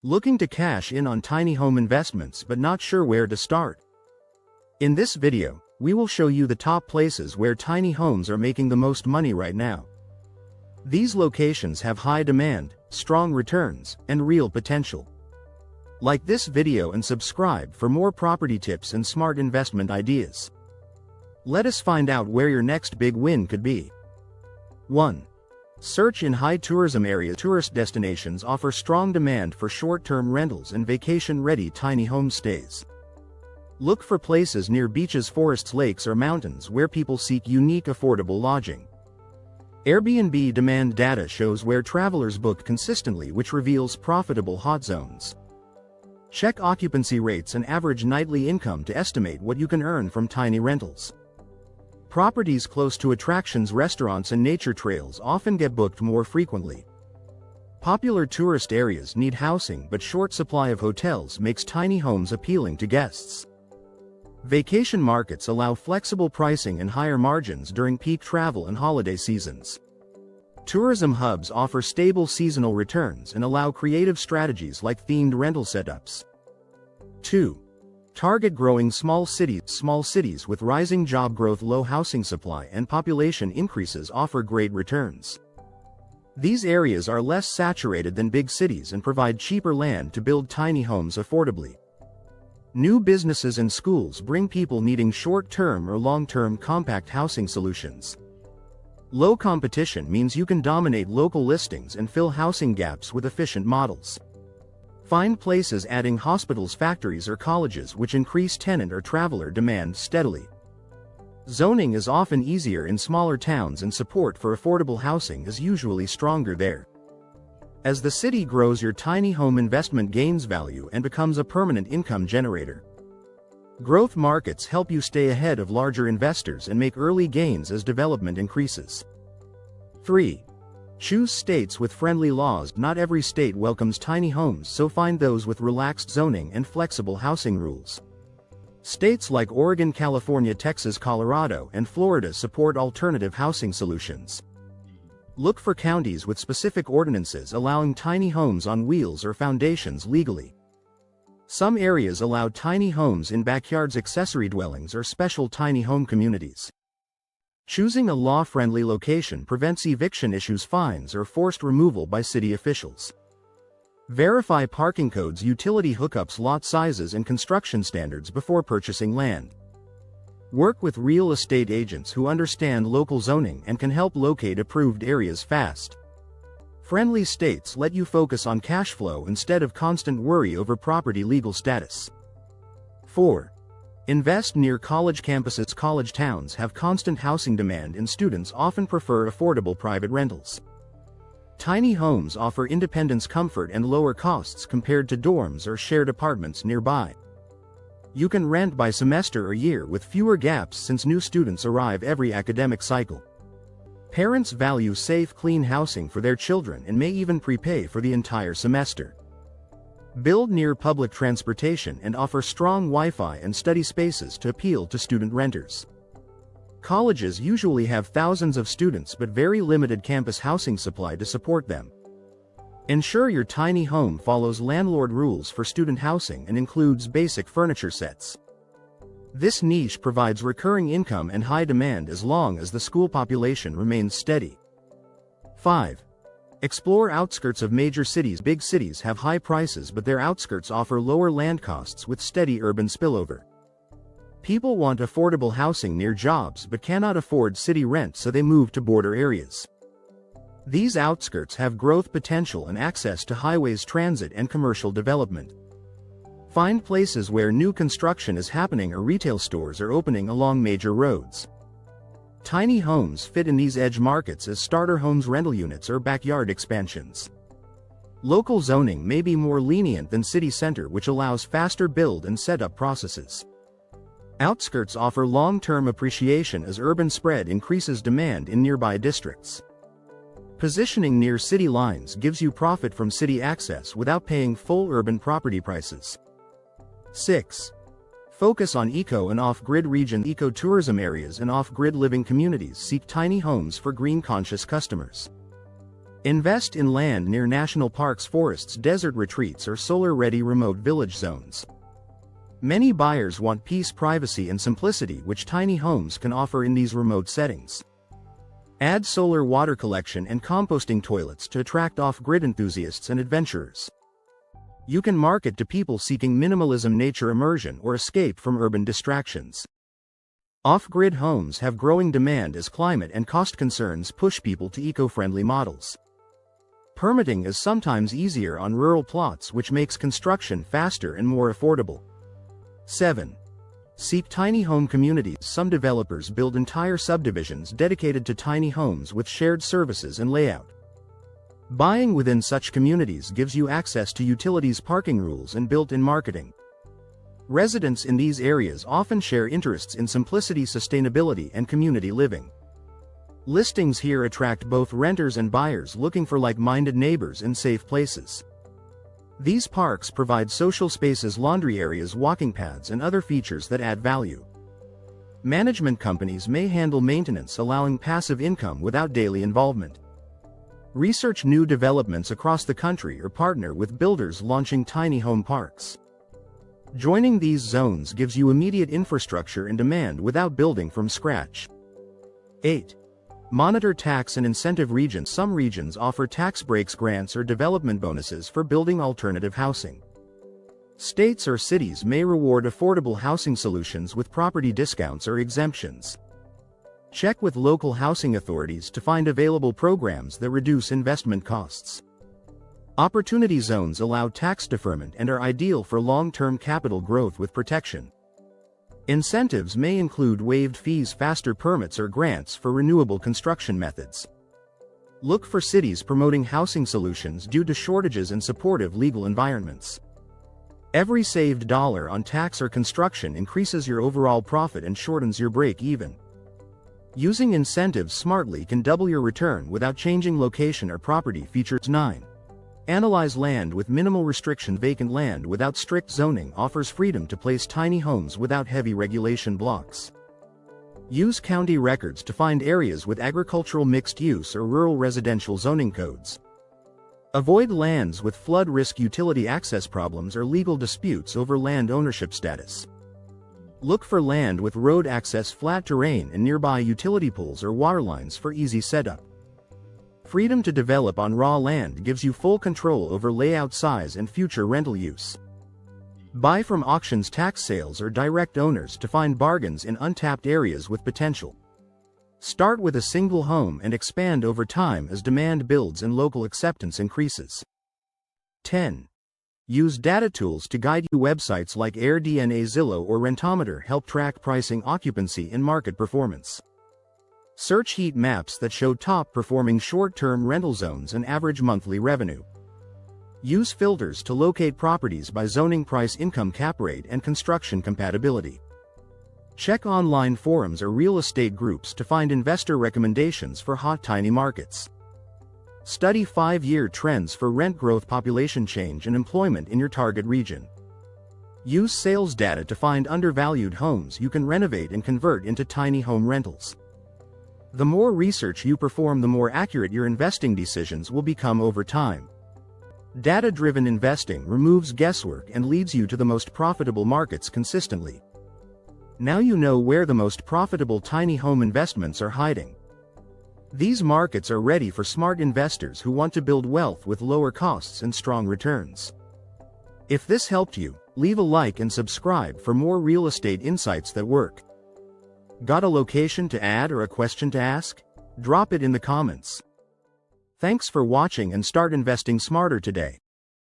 Looking to cash in on tiny home investments but not sure where to start? In this video, we will show you the top places where tiny homes are making the most money right now. These locations have high demand, strong returns, and real potential. Like this video and subscribe for more property tips and smart investment ideas. Let us find out where your next big win could be. 1. Search in high tourism areas. Tourist destinations offer strong demand for short-term rentals and vacation-ready tiny homestays. Look for places near beaches, forests, lakes, or mountains where people seek unique, affordable lodging. Airbnb demand data shows where travelers book consistently, which reveals profitable hot zones. Check occupancy rates and average nightly income to estimate what you can earn from tiny rentals. Properties close to attractions, restaurants, and nature trails often get booked more frequently. Popular tourist areas need housing, but short supply of hotels makes tiny homes appealing to guests. Vacation markets allow flexible pricing and higher margins during peak travel and holiday seasons. Tourism hubs offer stable seasonal returns and allow creative strategies like themed rental setups. 2. Target growing small cities. Small cities with rising job growth, low housing supply, and population increases offer great returns. These areas are less saturated than big cities and provide cheaper land to build tiny homes affordably. New businesses and schools bring people needing short-term or long-term compact housing solutions. Low competition means you can dominate local listings and fill housing gaps with efficient models. Find places adding hospitals, factories, or colleges, which increase tenant or traveler demand steadily. Zoning is often easier in smaller towns and support for affordable housing is usually stronger there. As the city grows, your tiny home investment gains value and becomes a permanent income generator. Growth markets help you stay ahead of larger investors and make early gains as development increases. 3. Choose states with friendly laws. Not every state welcomes tiny homes, so find those with relaxed zoning and flexible housing rules. States like Oregon, California, Texas, Colorado, and Florida support alternative housing solutions. Look for counties with specific ordinances allowing tiny homes on wheels or foundations legally. Some areas allow tiny homes in backyards, accessory dwellings, or special tiny home communities. Choosing a law-friendly location prevents eviction issues, fines, or forced removal by city officials. Verify parking codes, utility hookups, lot sizes, and construction standards before purchasing land. Work with real estate agents who understand local zoning and can help locate approved areas fast. Friendly states let you focus on cash flow instead of constant worry over property legal status. 4. Invest near college campuses. College towns have constant housing demand and students often prefer affordable private rentals. Tiny homes offer independence, comfort, and lower costs compared to dorms or shared apartments nearby. You can rent by semester or year with fewer gaps since new students arrive every academic cycle. Parents value safe, clean housing for their children and may even prepay for the entire semester. Build near public transportation and offer strong Wi-Fi and study spaces to appeal to student renters. Colleges usually have thousands of students but very limited campus housing supply to support them. Ensure your tiny home follows landlord rules for student housing and includes basic furniture sets. This niche provides recurring income and high demand as long as the school population remains steady. 5. Explore outskirts of major cities. Big cities have high prices, but their outskirts offer lower land costs with steady urban spillover. People want affordable housing near jobs but cannot afford city rent, so they move to border areas. These outskirts have growth potential and access to highways, transit, and commercial development. Find places where new construction is happening or retail stores are opening along major roads. Tiny homes fit in these edge markets as starter homes, rental units, or backyard expansions. Local zoning may be more lenient than city center, which allows faster build and setup processes. Outskirts offer long-term appreciation as urban spread increases demand in nearby districts. Positioning near city lines gives you profit from city access without paying full urban property prices. 6. Focus on eco and off-grid regions. Eco-tourism areas and off-grid living communities seek tiny homes for green-conscious customers. Invest in land near national parks, forests, desert retreats, or solar-ready remote village zones. Many buyers want peace, privacy, and simplicity, which tiny homes can offer in these remote settings. Add solar water collection and composting toilets to attract off-grid enthusiasts and adventurers. You can market to people seeking minimalism, nature immersion, or escape from urban distractions. Off-grid homes have growing demand as climate and cost concerns push people to eco-friendly models. Permitting is sometimes easier on rural plots, which makes construction faster and more affordable. 7. Seek tiny home communities. Some developers build entire subdivisions dedicated to tiny homes with shared services and layout. Buying within such communities gives you access to utilities, parking rules, and built-in marketing. Residents in these areas often share interests in simplicity, sustainability, and community living. Listings here attract both renters and buyers looking for like-minded neighbors in safe places. These parks provide social spaces, laundry areas, walking paths, and other features that add value. Management companies may handle maintenance, allowing passive income without daily involvement. Research new developments across the country or partner with builders launching tiny home parks. Joining these zones gives you immediate infrastructure and demand without building from scratch. 8. Monitor tax and incentive regions. Some regions offer tax breaks, grants, or development bonuses for building alternative housing. States or cities may reward affordable housing solutions with property discounts or exemptions. Check with local housing authorities to find available programs that reduce investment costs. Opportunity zones allow tax deferment and are ideal for long-term capital growth with protection. Incentives may include waived fees, faster permits, or grants for renewable construction methods. Look for cities promoting housing solutions due to shortages and supportive legal environments. Every saved dollar on tax or construction increases your overall profit and shortens your break-even. Using incentives smartly can double your return without changing location or property features. 9. Analyze land with minimal restriction. Vacant land without strict zoning offers freedom to place tiny homes without heavy regulation blocks. Use county records to find areas with agricultural, mixed use, or rural residential zoning codes. Avoid lands with flood risk, utility access problems, or legal disputes over land ownership status. Look for land with road access, flat terrain, and nearby utility poles or water lines for easy setup. Freedom to develop on raw land gives you full control over layout, size, and future rental use. Buy from auctions, tax sales, or direct owners to find bargains in untapped areas with potential. Start with a single home and expand over time as demand builds and local acceptance increases. 10. Use data tools to guide you. Websites like Airbnb, Zillow, or Rentometer help track pricing, occupancy, and market performance. Search heat maps that show top-performing short-term rental zones and average monthly revenue. Use filters to locate properties by zoning, price, income, cap rate, and construction compatibility. Check online forums or real estate groups to find investor recommendations for hot tiny markets. Study 5-year trends for rent growth, population change, and employment in your target region. Use sales data to find undervalued homes you can renovate and convert into tiny home rentals. The more research you perform, the more accurate your investing decisions will become over time. Data-driven investing removes guesswork and leads you to the most profitable markets consistently. Now you know where the most profitable tiny home investments are hiding. These markets are ready for smart investors who want to build wealth with lower costs and strong returns. If this helped you, leave a like and subscribe for more real estate insights that work. Got a location to add or a question to ask? Drop it in the comments. Thanks for watching and start investing smarter today.